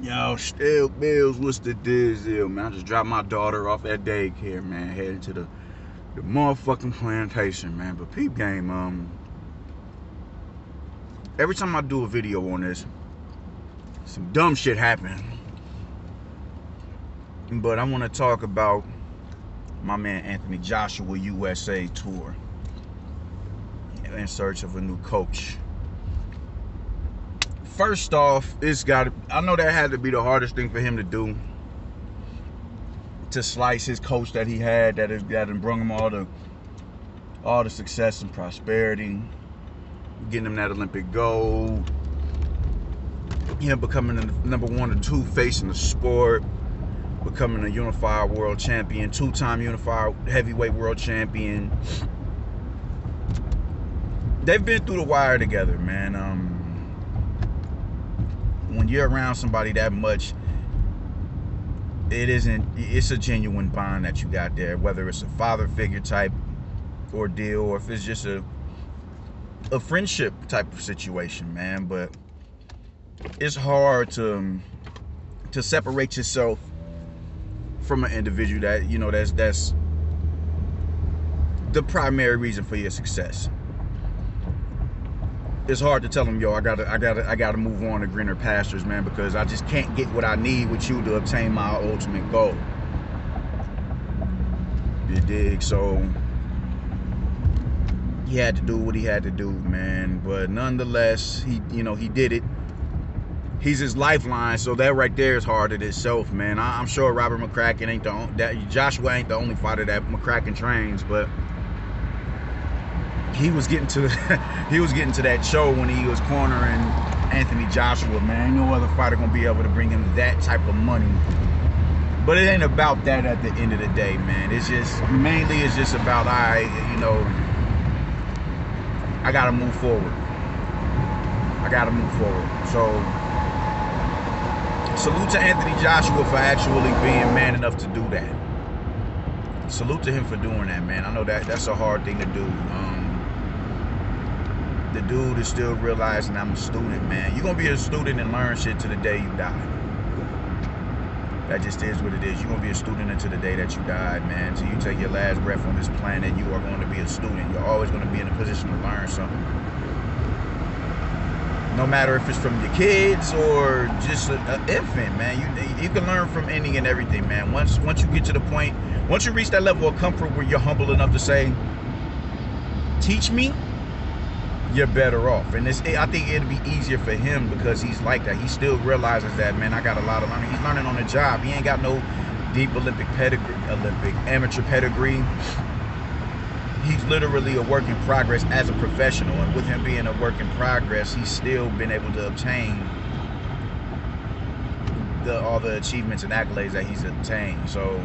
Yo, still bills, what's the deal, man? I just dropped my daughter off at daycare, man, heading to the motherfucking plantation, man. But peep game, every time I do a video on this, some dumb shit happens. But I want to talk about my man Anthony Joshua USA tour in search of a new coach. First off, I know that had to be the hardest thing for him to do, to slice his coach that he had that brought him all the success and prosperity, getting him that Olympic gold, him becoming the number 1 or 2 face in the sport, becoming a unified world champion, 2-time unified heavyweight world champion. They've been through the wire together, man. When you're around somebody that much, it's a genuine bond that you got there, whether it's a father figure type ordeal or if it's just a friendship type of situation, man. But it's hard to separate yourself from an individual that that's the primary reason for your success. It's hard to tell them, yo, I gotta move on to greener pastures, man, because I just can't get what I need with you to obtain my ultimate goal. You dig? So he had to do what he had to do, man. But nonetheless, he did it. He's his lifeline, so that right there is hard in itself, man. I'm sure Robert McCracken Joshua ain't the only fighter that McCracken trains, but he was getting to that show when he was cornering Anthony Joshua, man. No other fighter gonna be able to bring him that type of money. But it ain't about that at the end of the day, man. It's just about I gotta move forward. So salute to Anthony Joshua for actually being man enough to do that. Salute to him for doing that, man. I know that's a hard thing to do. The dude is still realizing I'm a student, man. You're gonna be a student and learn shit to the day you die. That just is what it is. You're gonna be a student until the day that you die, man. Till you take your last breath on this planet, you are going to be a student. You're always gonna be in a position to learn something. No matter if it's from your kids or just an infant, man. You can learn from any and everything, man. Once you get to the point, once you reach that level of comfort where you're humble enough to say, teach me, you're better off. And I think it'll be easier for him because he's like that. He still realizes that, man, I got a lot of learning. He's learning on the job. He ain't got no deep amateur pedigree. He's literally a work in progress as a professional. And with him being a work in progress, he's still been able to obtain all the achievements and accolades that he's obtained. So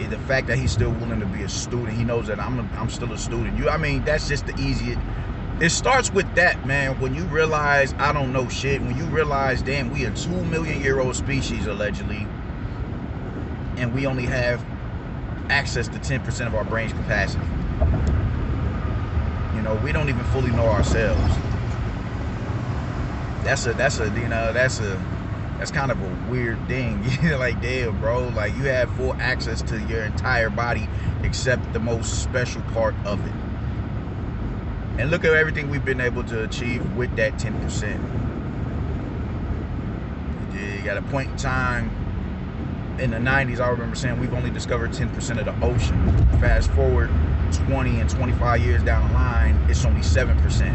the fact that he's still willing to be a student, he knows that I'm still a student. That's just the easiest. It starts with that, man. When you realize I don't know shit, when you realize, damn, we a 2 million year old species allegedly, and we only have access to 10% of our brain's capacity. We don't even fully know ourselves. That's kind of a weird thing. Like, damn, bro, like you have full access to your entire body except the most special part of it. And look at everything we've been able to achieve with that 10%. You got a point in time in the 90s, I remember saying we've only discovered 10% of the ocean. Fast forward 20 and 25 years down the line, it's only 7%.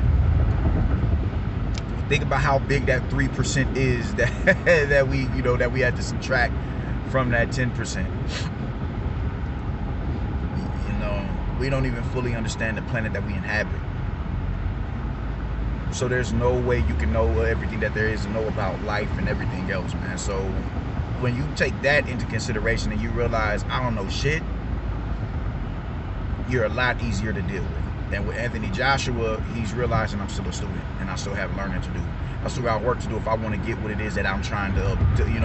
Think about how big that 3% is that we had to subtract from that 10%. We don't even fully understand the planet that we inhabit. So there's no way you can know everything that there is to know about life and everything else, man. So when you take that into consideration and you realize I don't know shit, you're a lot easier to deal with. And with Anthony Joshua, he's realizing I'm still a student and I still have learning to do. I still got work to do if I want to get what it is that I'm trying to obtain.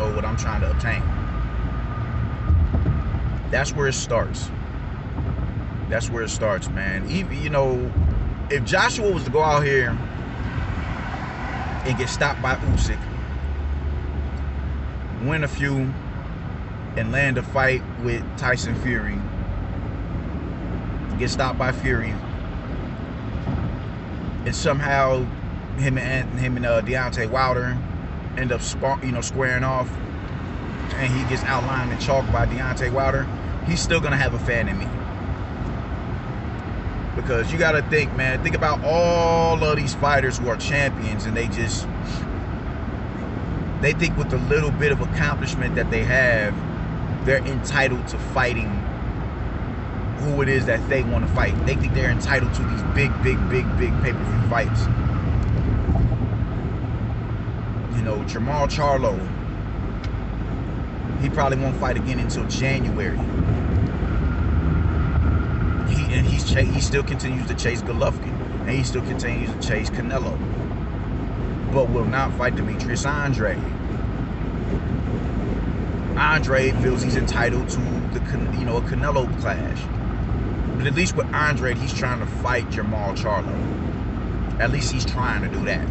That's where it starts. Man. Even, if Joshua was to go out here and get stopped by Usyk, win a few, and land a fight with Tyson Fury, get stopped by Fury, and somehow him and Deontay Wilder end up squaring off, and he gets outlined and chalked by Deontay Wilder, he's still gonna have a fan in me. Because you gotta think, man, think about all of these fighters who are champions, and they think with the little bit of accomplishment that they have, they're entitled to fighting who it is that they want to fight. They think they're entitled to these big pay-per-view fights. You know, Jermall Charlo, he probably won't fight again until January. He still continues to chase Golovkin, and he still continues to chase Canelo, but will not fight Demetrius Andrade. Andrade feels he's entitled to a Canelo clash, but at least with Andrade, he's trying to fight Jermall Charlo. At least he's trying to do that.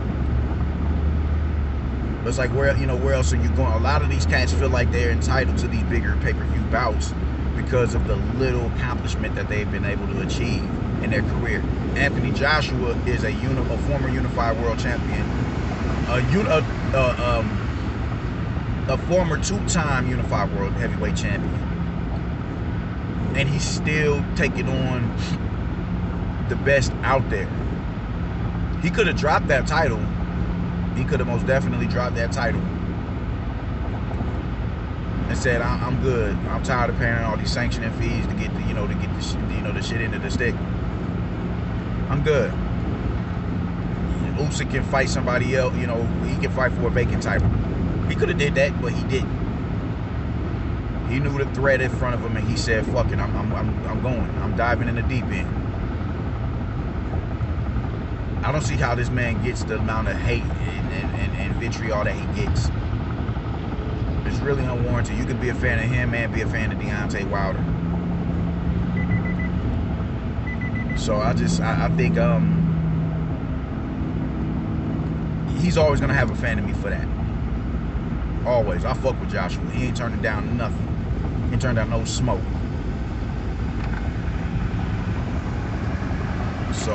But it's like, where else are you going? A lot of these cats feel like they're entitled to these bigger pay-per-view bouts because of the little accomplishment that they've been able to achieve in their career. Anthony Joshua is a former unified world champion, a former two-time unified world heavyweight champion, and he's still taking on the best out there. He could have dropped that title. He could have most definitely dropped that title and said, I'm good. I'm tired of paying all these sanctioning fees to get the shit into the stick. I'm good. Usyk can fight somebody else. He can fight for a vacant title. He could have did that, but he didn't. He knew the threat in front of him, and he said, "Fuck it, I'm going. I'm diving in the deep end." I don't see how this man gets the amount of hate and vitriol that he gets. It's really unwarranted. You can be a fan of him and be a fan of Deontay Wilder. So I think he's always gonna have a fan of me for that. Always. I fuck with Joshua. He ain't turning down nothing. He ain't turning down no smoke. So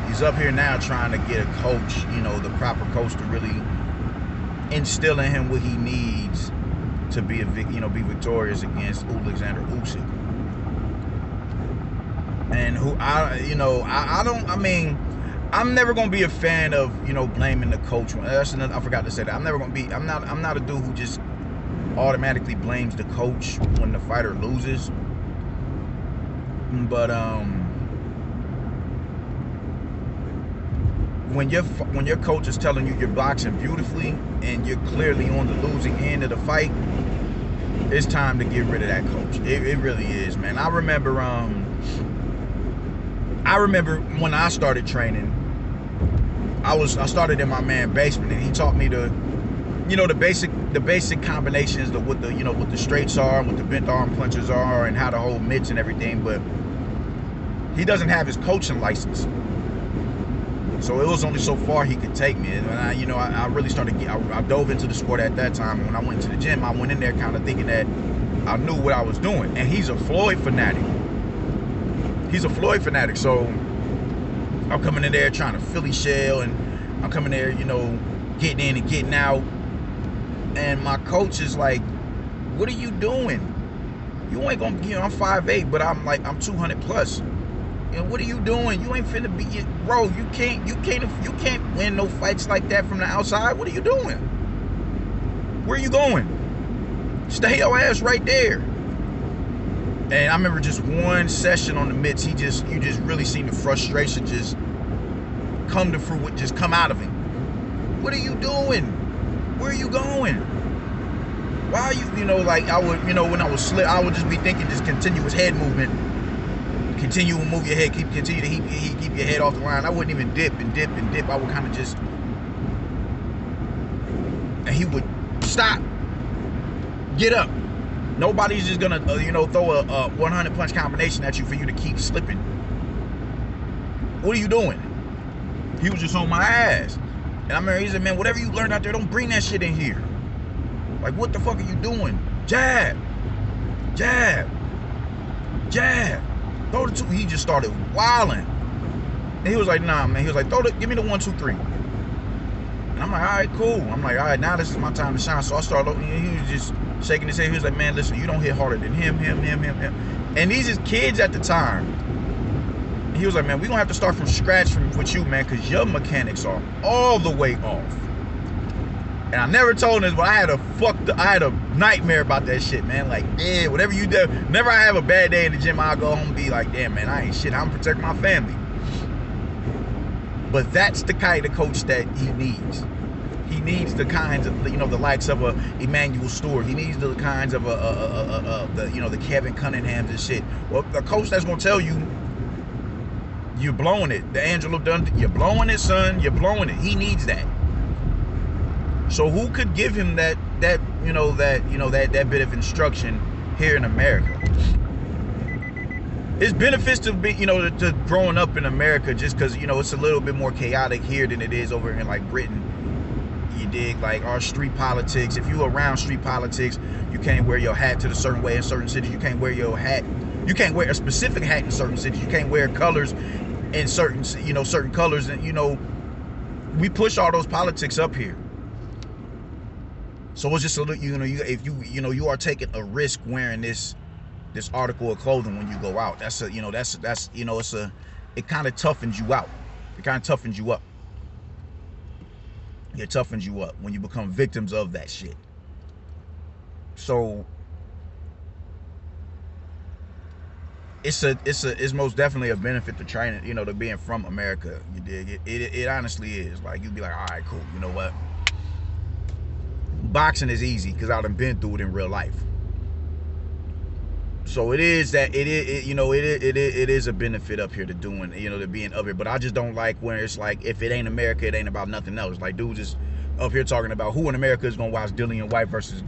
he's up here now trying to get a coach, the proper coach to really instill in him what he needs to be be victorious against Alexander Usyk. And I'm never gonna be a fan of blaming the coach. That's another, I forgot to say that. I'm not a dude who just automatically blames the coach when the fighter loses. But when your coach is telling you you're boxing beautifully and you're clearly on the losing end of the fight, it's time to get rid of that coach. It really is, man. I remember when I started training, I started in my man's basement, and he taught me the basic combinations of what the straights are, what the bent arm punches are, and how to hold mitts and everything. But he doesn't have his coaching license, so it was only so far he could take me. And I really I dove into the sport at that time. When I went to the gym, I went in there kind of thinking that I knew what I was doing. And he's a Floyd fanatic. So I'm coming in there trying to Philly shell, and I'm coming there, getting in and getting out. And my coach is like, "What are you doing? You ain't gonna, I'm 5'8", but I'm 200 plus. What are you doing? You ain't finna be, bro. You can't win no fights like that from the outside. What are you doing? Where are you going? Stay your ass right there." And I remember just one session on the mitts, you just really seen the frustration just come out of him. What are you doing? Where are you going? Why are you, when I was slip, I would just be thinking just continuous head movement. Continue to move your head, continue to keep your head off the line. I wouldn't even dip. I would kind of just, and he would stop, get up. Nobody's just gonna, throw a 100 punch combination at you for you to keep slipping. What are you doing? He was just on my ass. And I remember he said, man, whatever you learned out there, don't bring that shit in here. Like, what the fuck are you doing? Jab, jab, jab. Throw the two. He just started wilding. And he was like, nah, man. He was like, give me the 1, 2, 3. And I'm like, all right, cool. I'm like, all right, now this is my time to shine. So I started looking, and he was just shaking his head. He was like, man, listen, you don't hit harder than him. And these is kids at the time. He was like, man, we're going to have to start from scratch with you, man, because your mechanics are all the way off. And I never told him this, but I had a nightmare about that shit, man. Like, yeah, whatever you do, whenever I have a bad day in the gym, I'll go home and be like, damn, man, I ain't shit. I'm protecting my family. But that's the kind of coach that he needs. He needs the kinds of, the likes of a Emmanuel Stewart. He needs the kinds of the Kevin Cunninghams and shit. Well, a coach that's going to tell you, you're blowing it. The Angelo Dundee, you're blowing it, son. You're blowing it. He needs that. So who could give him that bit of instruction here in America? It's benefits to be, to growing up in America, just because, it's a little bit more chaotic here than it is over in like Britain. You dig? Like our street politics. If you around street politics, you can't wear your hat to the certain way in certain cities. You can't wear your hat. You can't wear a specific hat in certain cities. You can't wear colors in certain colors, and we push all those politics up here. So it's just a little, if you are taking a risk wearing this article of clothing when you go out. It kind of toughens you out. It kind of toughens you up. It toughens you up when you become victims of that shit. So it's most definitely a benefit to training, to being from America. You dig? It honestly is. Like, you'd be like, all right, cool. You know what? Boxing is easy because I done been through it in real life. So it is a benefit up here to doing, to being up here. But I just don't like when it's like, if it ain't America, it ain't about nothing else. Like, dudes is up here talking about who in America is gonna watch Dillian White versus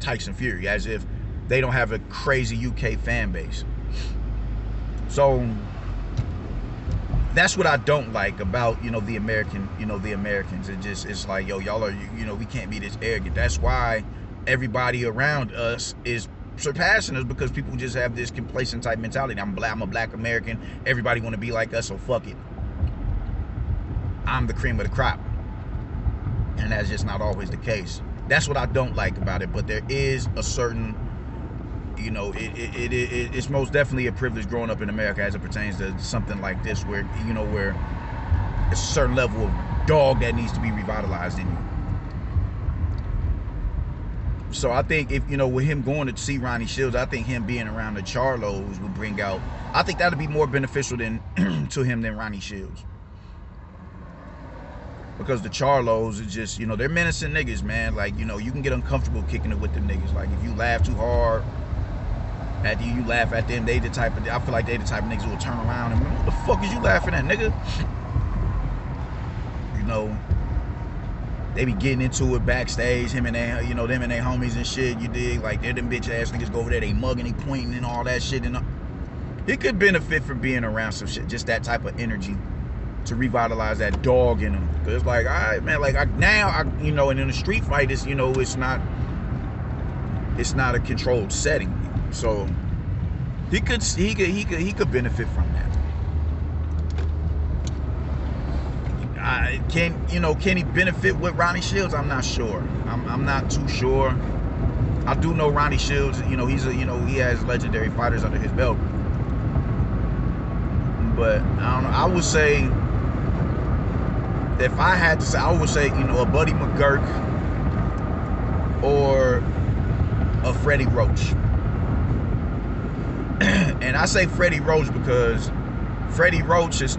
Tyson Fury, as if they don't have a crazy UK fan base. So that's what I don't like about, the Americans. It's like, yo, y'all are, we can't be this arrogant. That's why everybody around us is surpassing us, because people just have this complacent type mentality. I'm a black American. Everybody want to be like us, so fuck it. I'm the cream of the crop. And that's just not always the case. That's what I don't like about it. But there is a certain, it's most definitely a privilege growing up in America as it pertains to something like this, where, where it's a certain level of dog that needs to be revitalized in you. So I think if, with him going to see Ronnie Shields, I think him being around the Charlos would bring out, I think that'd be more beneficial to him than Ronnie Shields. Because the Charlos is just, they're menacing niggas, man. Like, you can get uncomfortable kicking it with them niggas. Like, if you laugh too hard, after you laugh at them, I feel like they the type of niggas who will turn around and, what the fuck is you laughing at, nigga? They be getting into it backstage, him and they, them and their homies and shit, you dig? Like, they're them bitch ass niggas go over there, they mugging, they pointing and all that shit. And he could benefit from being around some shit, just that type of energy to revitalize that dog in him. Cause it's like, all right, man, like and in a street fight, it's, it's not a controlled setting. So he could benefit from that. Can he benefit with Ronnie Shields? I'm not sure. I'm not too sure. I do know Ronnie Shields, he has legendary fighters under his belt. But I don't know. I would say, if I had to say, I would say, a Buddy McGurk or a Freddie Roach. And I say Freddie Roach because Freddie Roach has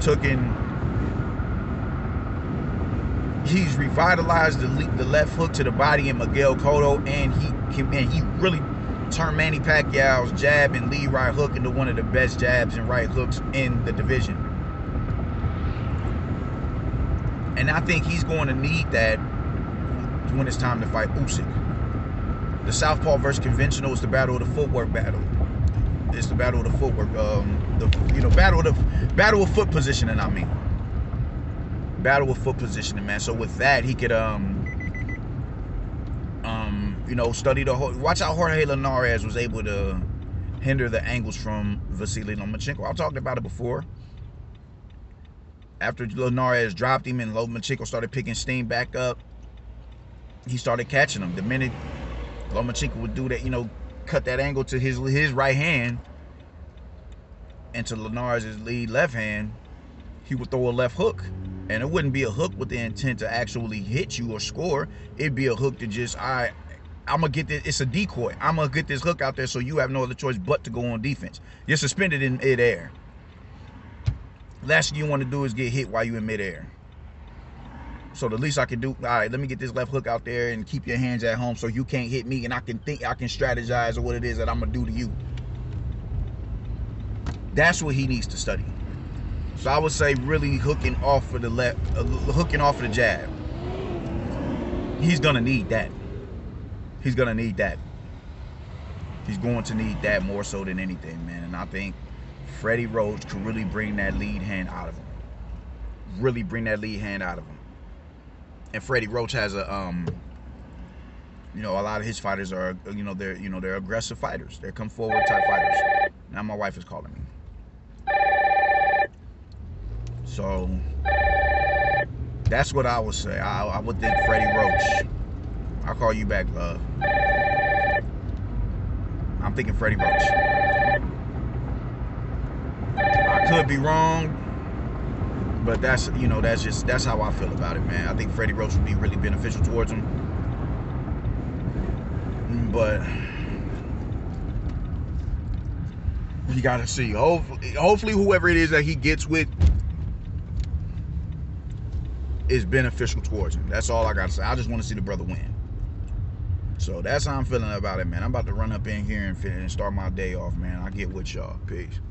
he's revitalized the left hook to the body in Miguel Cotto, and he really turned Manny Pacquiao's jab and lead right hook into one of the best jabs and right hooks in the division. And I think he's going to need that when it's time to fight Usyk. The Southpaw versus Conventional is the battle of the footwork battle. It's the battle of the footwork, battle of foot positioning, I mean. battle with foot positioning, man. So with that, he could you know, study the whole. Watch how Jorge Linares was able to hinder the angles from Vasily Lomachenko. I talked about it before. After Linares dropped him and Lomachenko started picking steam back up, he started catching him. The minute Lomachenko would do that, you know, cut that angle to his right hand and to Linares' lead left hand, he would throw a left hook. And it wouldn't be a hook with the intent to actually hit you or score. It'd be a hook to just, I'm going to get this. It's a decoy. I'm going to get this hook out there so you have no other choice but to go on defense. You're suspended in midair. Last thing you want to do is get hit while you're in midair. So the least I can do, all right, let me get this left hook out there and keep your hands at home so you can't hit me, and I can strategize on what it is that I'm going to do to you. That's what he needs to study. So I would say really hooking off of the left, hooking off of the jab. He's going to need that. He's going to need that. He's going to need that more so than anything, man. And I think Freddie Roach could really bring that lead hand out of him. Really bring that lead hand out of him. And Freddie Roach has a, you know, a lot of his fighters are, they're aggressive fighters. They're come forward type fighters. Now my wife is calling me. So that's what I would say. I would think Freddie Roach. I'll call you back, love. I'm thinking Freddie Roach. I could be wrong, but that's how I feel about it, man. I think Freddie Roach would be really beneficial towards him. But you gotta see. Hopefully whoever it is that he gets with is beneficial towards him. That's all I gotta say. I just want to see the brother win. So that's how I'm feeling about it, man. I'm about to run up in here and start my day off, man. I'll get with y'all. Peace.